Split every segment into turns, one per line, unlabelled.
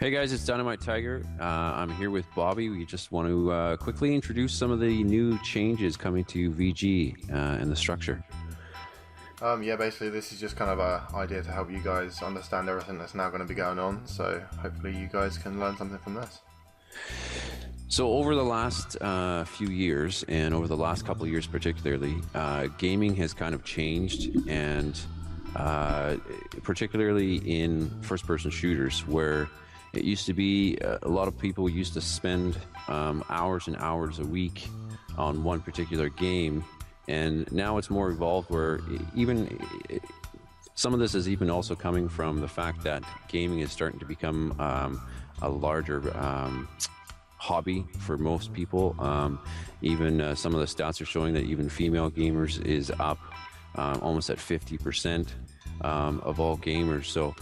Hey guys, it's Dynamite Tiger. I'm here with Bobby. We just want to quickly introduce some of the new changes coming to VG and the structure.
Yeah, basically this is just kind of an idea to help you guys understand everything that's now going to be going on, so hopefully you guys can learn something from this.
So over the last few years, and over the last couple of years particularly, gaming has kind of changed, and particularly in first-person shooters, where it used to be a lot of people used to spend hours and hours a week on one particular game, and now it's more evolved where even some of this is even also coming from the fact that gaming is starting to become a larger hobby for most people. Even some of the stats are showing that even female gamers is up almost at 50% of all gamers. So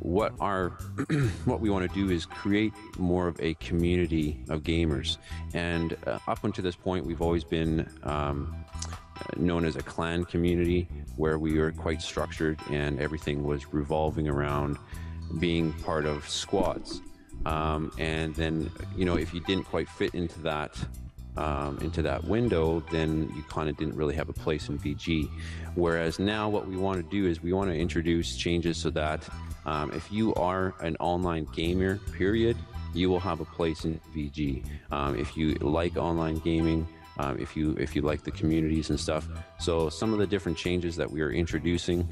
what we want to do is create more of a community of gamers, and up until this point we've always been known as a clan community, where we were quite structured and everything was revolving around being part of squads, and then if you didn't quite fit into that window, then you kind of didn't really have a place in VG. Whereas now what we want to do is we want to introduce changes so that if you are an online gamer, period, you will have a place in VG. If you like online gaming, if you like the communities and stuff. So some of the different changes that we are introducing.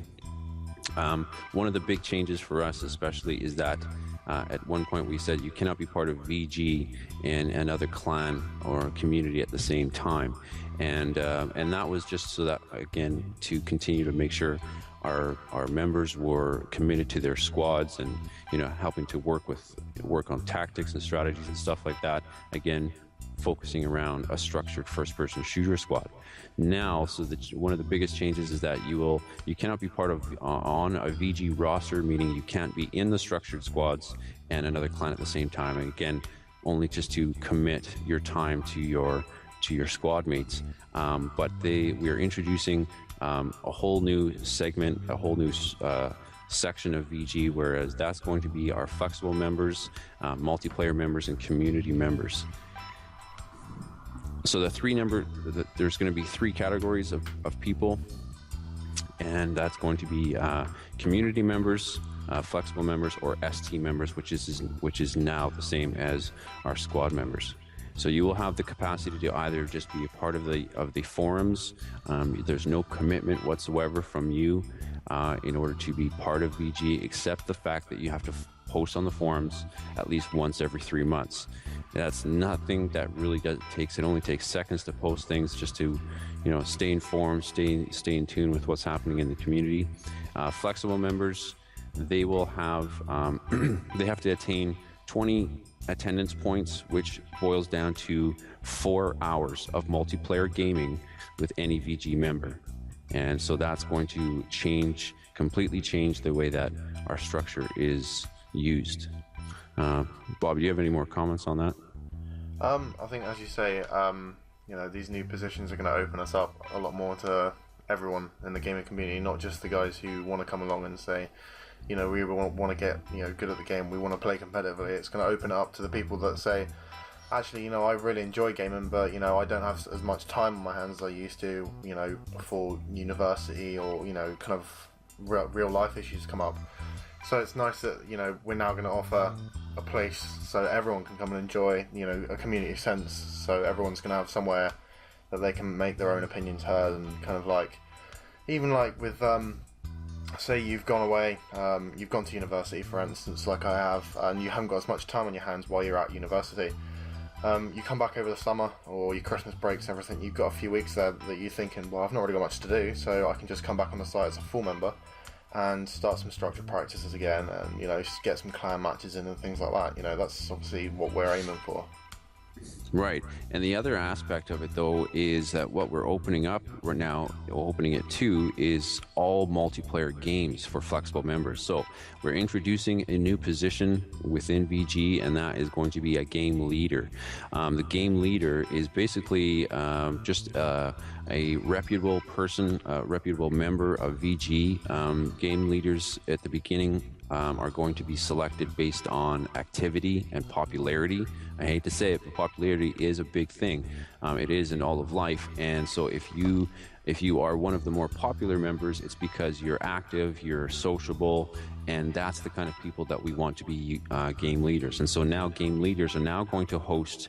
One of the big changes for us especially is that at one point we said you cannot be part of VG and another clan or community at the same time, and that was just so that, again, to continue to make sure our members were committed to their squads and helping to work on tactics and strategies and stuff like that, again focusing around a structured first-person shooter squad. Now, so that one of the biggest changes is that you cannot be part of on a VG roster, meaning you can't be in the structured squads and another clan at the same time. And again, only just to commit your time to your squad mates. But we are introducing a whole new segment, a whole new section of VG, whereas that's going to be our flexible members, multiplayer members, and community members. So there's going to be three categories of people, and that's going to be community members, flexible members, or ST members, which is now the same as our squad members. So you will have the capacity to either just be a part of the forums. There's no commitment whatsoever from you in order to be part of VG, except the fact that you have to post on the forums at least once every 3 months. That's nothing that really takes. It only takes seconds to post things, just to stay informed, stay in tune with what's happening in the community. Flexible members, they will have they have to attain 20 attendance points, which boils down to 4 hours of multiplayer gaming with any VG member. And so that's going to completely change the way that our structure is used. Bob, do you have any more comments on that?
I think, as you say, these new positions are going to open us up a lot more to everyone in the gaming community, not just the guys who want to come along and say, we want to get good at the game, we want to play competitively. It's going to open it up to the people that say, actually, I really enjoy gaming, but I don't have as much time on my hands as I used to, before university, or kind of real life issues come up. So it's nice that we're now going to offer a place so everyone can come and enjoy a community sense. So everyone's going to have somewhere that they can make their own opinions heard, and kind of like, even like with say you've gone away, you've gone to university, for instance, like I have, and you haven't got as much time on your hands while you're at university. You come back over the summer or your Christmas breaks, everything, you've got a few weeks there that you're thinking, well, I've not really got much to do, so I can just come back on the site as a full member and start some structured practices again, and get some clan matches in and things like that. That's obviously what we're aiming for.
Right. And the other aspect of it, though, is that what we're opening it to is all multiplayer games for flexible members. So we're introducing a new position within VG, and that is going to be a game leader. The game leader is basically just a reputable person, a reputable member of VG. Game leaders at the beginning are going to be selected based on activity and popularity. I hate to say it, but popularity is a big thing. It is in all of life, and so if you are one of the more popular members, it's because you're active, you're sociable, and that's the kind of people that we want to be game leaders. And so now game leaders are now going to host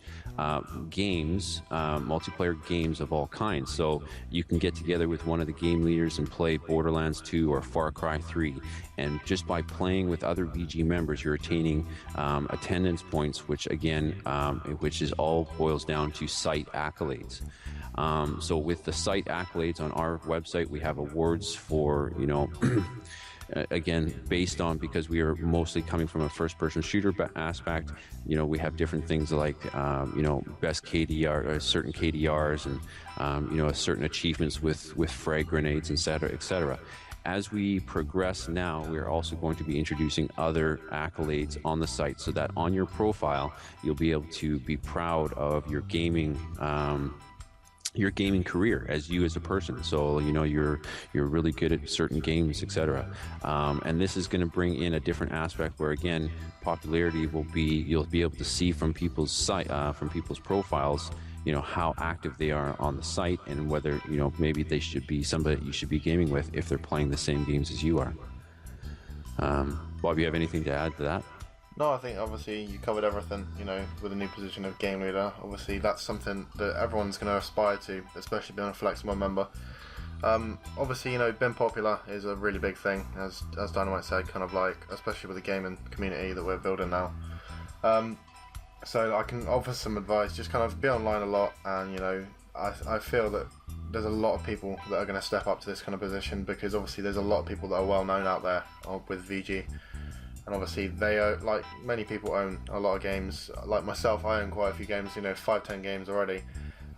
games, multiplayer games of all kinds. So you can get together with one of the game leaders and play Borderlands 2 or Far Cry 3. And just by playing with other VG members, you're attaining attendance points, which again, which is all boils down to site accolades. So with the site accolades on our website, we have awards for, again, based on, because we are mostly coming from a first-person shooter aspect, we have different things like, best KDR, certain KDRs, and certain achievements with frag grenades, etc., etc. As we progress now, we're also going to be introducing other accolades on the site, so that on your profile, you'll be able to be proud of your gaming career as you as a person. So you're really good at certain games, etc. And this is going to bring in a different aspect where, again, popularity will be, you'll be able to see from people's site, from people's profiles, how active they are on the site, and whether maybe they should be somebody you should be gaming with if they're playing the same games as you are. Bob, you have anything to add to that?
No, I think obviously you covered everything, with the new position of game leader. Obviously that's something that everyone's going to aspire to, especially being a flexible member. Obviously, being popular is a really big thing, as Dynamite said, kind of like, especially with the gaming community that we're building now. So I can offer some advice, just kind of be online a lot, and I feel that there's a lot of people that are going to step up to this kind of position, because obviously there's a lot of people that are well known out there with VG. And obviously they like many people own a lot of games. Like myself, I own quite a few games, 5-10 games already,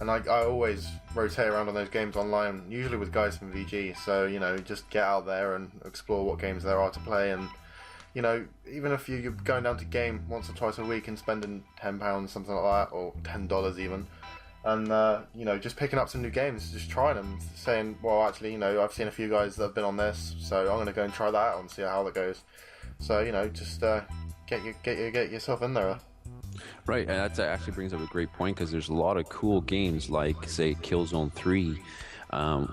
and I always rotate around on those games online, usually with guys from VG. So just get out there and explore what games there are to play. And even if you're going down to game once or twice a week and spending £10, something like that, or $10 even, and just picking up some new games, just trying them, saying, well, actually, I've seen a few guys that have been on this, so I'm going to go and try that out and see how that goes. So just get yourself in there.
Right, and that actually brings up a great point, because there's a lot of cool games like, say, Killzone 3,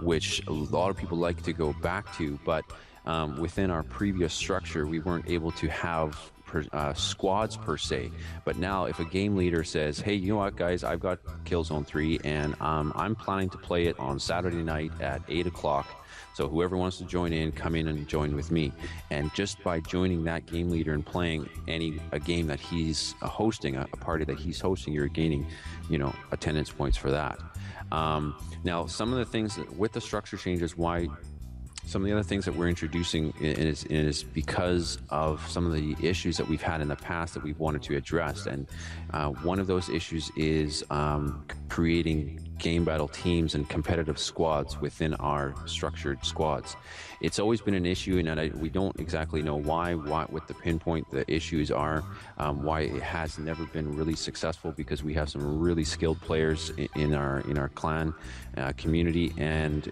which a lot of people like to go back to, but within our previous structure, we weren't able to have squads per se. But now if a game leader says, hey, you know what, guys, I've got Killzone 3, and I'm planning to play it on Saturday night at 8 o'clock. So whoever wants to join in, come in and join with me. And just by joining that game leader and playing a game that he's hosting, a party that he's hosting, you're gaining, attendance points for that. Now, some of the things with the structure changes, some of the other things that we're introducing is because of some of the issues that we've had in the past that we've wanted to address. And one of those issues is creating game battle teams and competitive squads within our structured squads. It's always been an issue, and we don't exactly know why with the pinpoint the issues are, why it has never been really successful, because we have some really skilled players in our clan community, and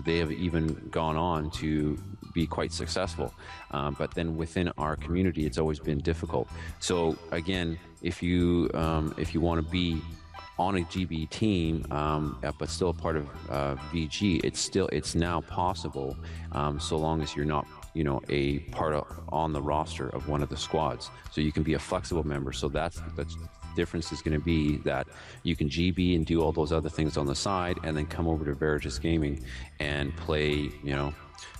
they have even gone on to be quite successful, but then within our community it's always been difficult. So again, if you want to be on a GB team, but still a part of VG, it's now possible, so long as you're not a part on the roster of one of the squads. So you can be a flexible member. So that's the difference is going to be that you can GB and do all those other things on the side, and then come over to Veritas Gaming and play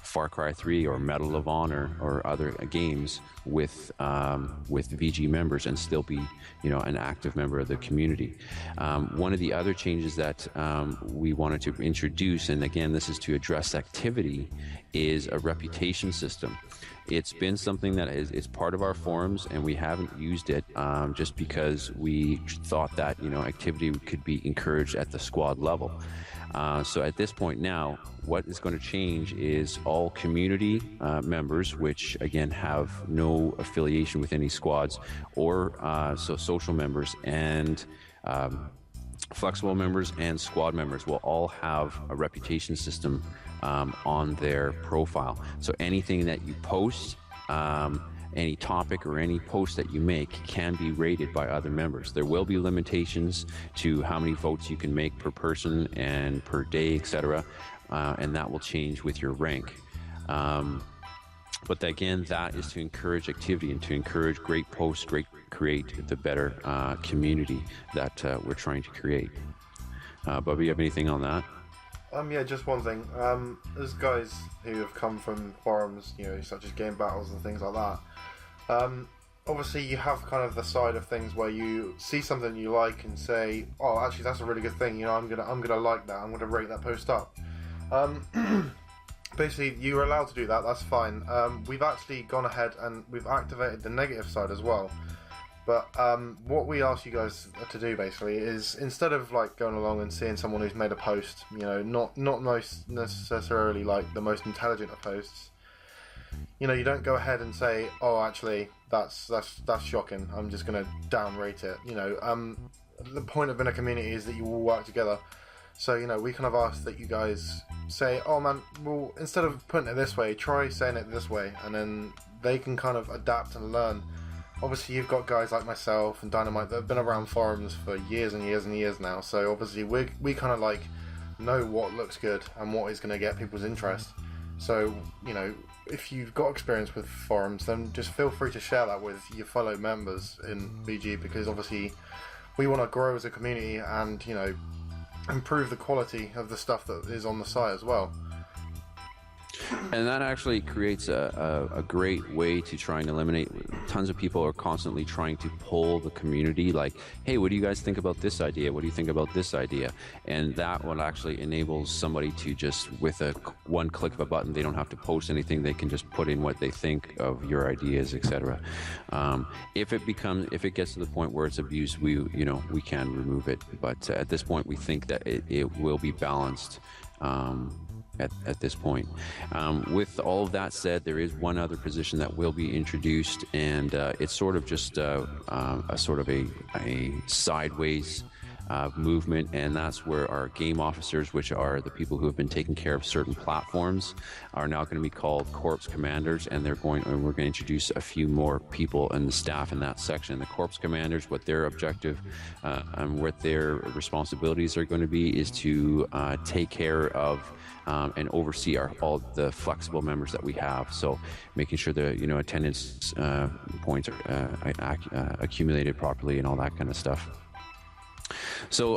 Far Cry 3 or Medal of Honor or other games with VG members, and still be an active member of the community. One of the other changes that we wanted to introduce, and again this is to address activity, is a reputation system. It's been something that is part of our forums, and we haven't used it just because we thought that activity could be encouraged at the squad level. So at this point now, what is going to change is all community members, which again have no affiliation with any squads, or so social members and flexible members and squad members will all have a reputation system on their profile. So anything that you post, any topic or any post that you make can be rated by other members. There will be limitations to how many votes you can make per person and per day, etc., and that will change with your rank. But again, that is to encourage activity and to encourage great posts, create the better community that we're trying to create. Bubby, you have anything on that?
Yeah, just one thing. There's guys who have come from forums, such as game battles and things like that. Obviously, you have kind of the side of things where you see something you like and say, "Oh, actually, that's a really good thing. I'm gonna like that. I'm gonna rate that post up." Basically, you're allowed to do that. That's fine. We've actually gone ahead and we've activated the negative side as well. But what we ask you guys to do basically is, instead of like going along and seeing someone who's made a post, not most necessarily like the most intelligent of posts, you don't go ahead and say, "Oh, actually, that's shocking. I'm just gonna downrate it." The point of being a community is that you all work together. So, we kind of ask that you guys say, "Oh man, well, instead of putting it this way, try saying it this way," and then they can kind of adapt and learn. Obviously, you've got guys like myself and Dynamite that have been around forums for years and years and years now, so obviously we kind of like know what looks good and what is going to get people's interest. So, if you've got experience with forums, then just feel free to share that with your fellow members in VG, because obviously we want to grow as a community and, improve the quality of the stuff that is on the site as well.
And that actually creates a great way to try and eliminate. Tons of people are constantly trying to pull the community, like, "Hey, what do you guys think about this idea? What do you think about this idea?" And that will actually enable somebody to just, with one click of a button, they don't have to post anything. They can just put in what they think of your ideas, etc. If it gets to the point where it's abused, we can remove it. But at this point, we think that it will be balanced. At this point. With all of that said, there is one other position that will be introduced, and it's sort of just a sideways movement, and that's where our game officers, which are the people who have been taking care of certain platforms, are now going to be called Corps Commanders, and we're going to introduce a few more people in the staff in that section. The Corps Commanders, what their objective and what their responsibilities are going to be is to take care of and oversee all the flexible members that we have. So making sure the attendance points are accumulated properly and all that kind of stuff. So,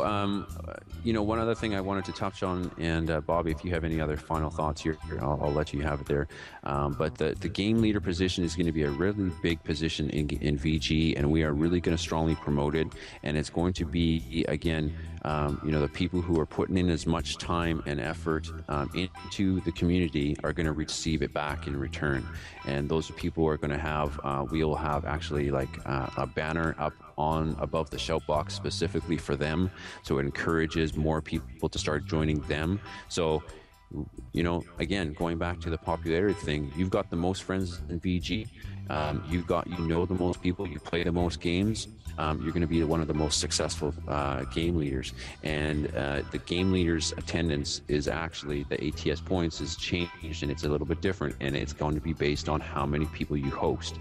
one other thing I wanted to touch on, and Bobby, if you have any other final thoughts here, I'll let you have it there. But the game leader position is going to be a really big position in VG, and we are really going to strongly promote it. And it's going to be, again, the people who are putting in as much time and effort into the community are going to receive it back in return. And those people are going to have, we'll have actually like a banner up above the shout box specifically for them, so it encourages more people to start joining them. So again, going back to the popularity thing, you've got the most friends in VG, you've got the most people, you play the most games, you're going to be one of the most successful game leaders. And the game leaders attendance is actually, the ATS points is changed, and it's a little bit different, and it's going to be based on how many people you host.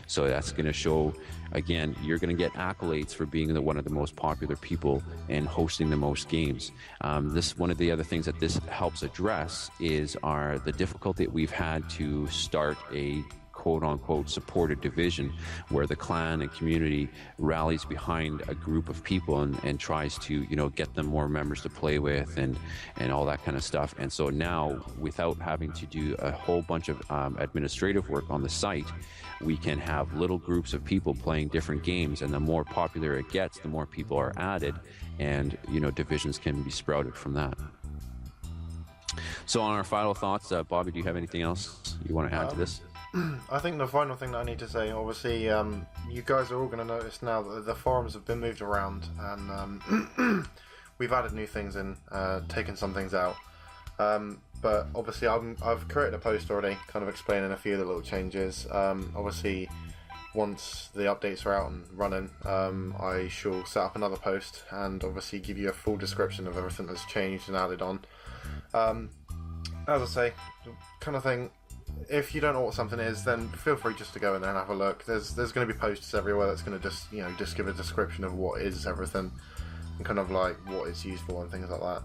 So that's going to show, again, you're going to get accolades for being one of the most popular people and hosting the most games. One of the other things that this helps address is the difficulty that we've had to start a quote-unquote supported division, where the clan and community rallies behind a group of people and tries to get them more members to play with and all that kind of stuff. And so now, without having to do a whole bunch of administrative work on the site, we can have little groups of people playing different games, and the more popular it gets, the more people are added, and divisions can be sprouted from that. So on our final thoughts, Bobby, do you have anything else you want to add to this?
I think the final thing that I need to say, obviously, you guys are all going to notice now that the forums have been moved around, and we've added new things in, taken some things out. But obviously, I've created a post already, kind of explaining a few of the little changes. Obviously, once the updates are out and running, I shall set up another post and obviously give you a full description of everything that's changed and added on. As I say, kind of thing, if you don't know what something is, then feel free just to go in there and have a look. There's going to be posters everywhere that's going to just give a description of what is everything and kind of like what it's used for and things like that.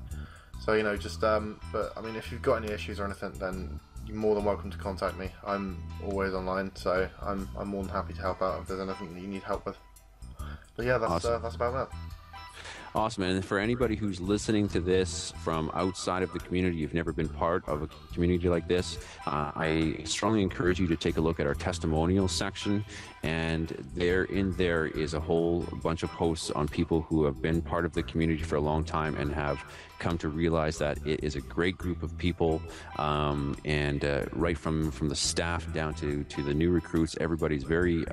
So just but I mean, if you've got any issues or anything, then you're more than welcome to contact me. I'm always online, so I'm more than happy to help out if there's anything that you need help with. But yeah, that's about that.
Awesome. And for anybody who's listening to this from outside of the community, you've never been part of a community like this, I strongly encourage you to take a look at our testimonials section. And there is a whole bunch of posts on people who have been part of the community for a long time and have come to realize that it is a great group of people, and right from the staff down to the new recruits, everybody's very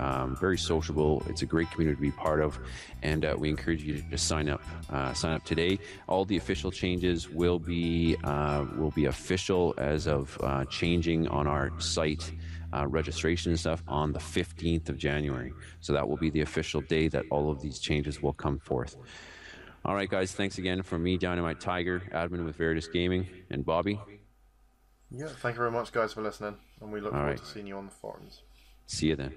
sociable. It's a great community to be part of, and we encourage you to just sign up today. All the official changes will be official as of changing on our site. Registration and stuff on the 15th of January. So that will be the official day that all of these changes will come forth. All right, guys, thanks again from me, Dynamite Tiger, admin with Veritas Gaming, and Bobby.
Yeah, thank you very much, guys, for listening, and we look forward to seeing you on the forums.
See you then.